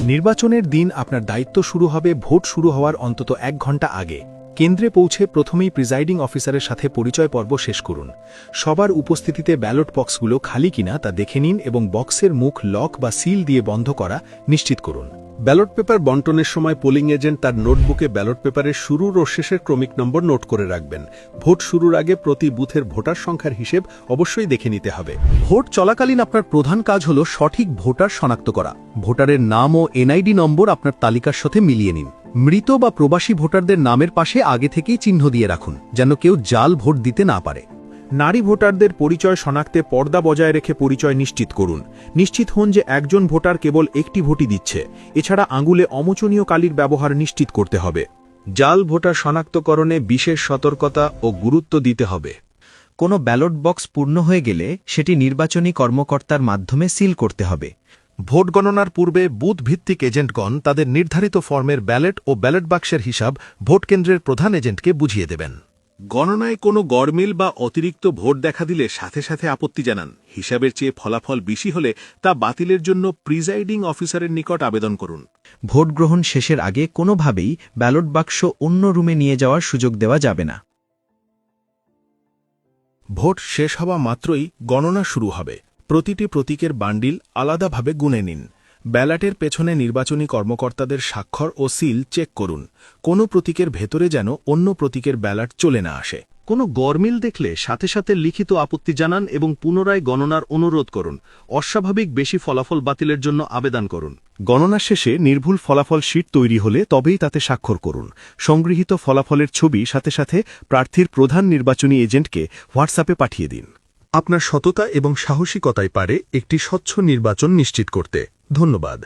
নির্বাচনের দিন আপনার দায়িত্ব শুরু হবে ভোট শুরু হওয়ার অন্তত 1 ঘন্টা আগে। কেন্দ্রে পৌঁছে প্রথমেই প্রিজাইডিং অফিসারের সাথে পরিচয় পর্ব শেষ করুন। সবার উপস্থিতিতে ব্যালট বক্সগুলো খালি কিনা তা দেখে নিন এবং বক্সের মুখ লক বা সিল দিয়ে বন্ধ করা নিশ্চিত করুন। ব্যালট পেপার বন্টনের সময় পোলিং এজেন্ট তার নোটবুকে ব্যালট পেপারের শুরুর ও শেষের ক্রমিক নম্বর নোট করে রাখবেন। ভোট শুরুর আগে প্রতি বুথের ভোটার সংখ্যার হিসেব অবশ্যই দেখে নিতে হবে। ভোট চলাকালীন আপনার প্রধান কাজ হল সঠিক ভোটার শনাক্ত করা। ভোটারের নাম ও এনআইডি নম্বর আপনার তালিকার সাথে মিলিয়ে নিন। মৃত বা প্রবাসী ভোটারদের নামের পাশে আগে থেকেই চিহ্ন দিয়ে রাখুন, যেন কেউ জাল ভোট দিতে না পারে। নারী ভোটারদের পরিচয় শনাক্তে পর্দা বজায় রেখে পরিচয় নিশ্চিত করুন। নিশ্চিত হন যে একজন ভোটার কেবল একটি ভোটই দিচ্ছে। এছাড়া আঙুলে অমোচনীয় কালির ব্যবহার নিশ্চিত করতে হবে। জাল ভোটার শনাক্তকরণে বিশেষ সতর্কতা ও গুরুত্ব দিতে হবে। কোনো ব্যালট বক্স পূর্ণ হয়ে গেলে সেটি নির্বাচনী কর্মকর্তার মাধ্যমে সিল করতে হবে। ভোট গণনার পূর্বে বুথ ভিত্তিক এজেন্টগণ তাদের নির্ধারিত ফর্মের ব্যালট ও ব্যালট বাক্সের হিসাব ভোট কেন্দ্রের প্রধান এজেন্টকে বুঝিয়ে দেবেন। গণনায় কোনো গড়মিল বা অতিরিক্ত ভোট দেখা দিলে সাথে সাথে আপত্তি জানান। হিসাবের চেয়ে ফলাফল বেশি হলে তা বাতিলের জন্য প্রিজাইডিং অফিসারের নিকট আবেদন করুন। ভোট গ্রহণ শেষের আগে কোনোভাবেই ব্যালট বাক্স অন্য রুমে নিয়ে যাওয়ার সুযোগ দেওয়া যাবে না। ভোট শেষ হওয়া মাত্রই গণনা শুরু হবে। প্রতিটি প্রতীকের বান্ডিল আলাদাভাবে গুনে নিন। ব্যালটের পেছনে নির্বাচনী কর্মকর্তাদের স্বাক্ষর ও সিল চেক করুন। কোনো প্রতীকের ভেতরে যেন অন্য প্রতীকের ব্যালট চলে না আসে। কোনো গরমিল দেখলে সাথে সাথে লিখিত আপত্তি জানান এবং পুনরায় গণনার অনুরোধ করুন। অস্বাভাবিক বেশি ফলাফল বাতিলের জন্য আবেদন করুন। গণনা শেষে নির্ভুল ফলাফল শীট তৈরি হলে তবেই তাতে স্বাক্ষর করুন। সংগৃহীত ফলাফলের ছবি সাথে সাথে প্রার্থীর প্রধান নির্বাচনী এজেন্টকে হোয়াটসঅ্যাপে পাঠিয়ে দিন। আপনার সততা এবং সাহসিকতাই পারে একটি স্বচ্ছ নির্বাচন নিশ্চিত করতে। ধন্যবাদ।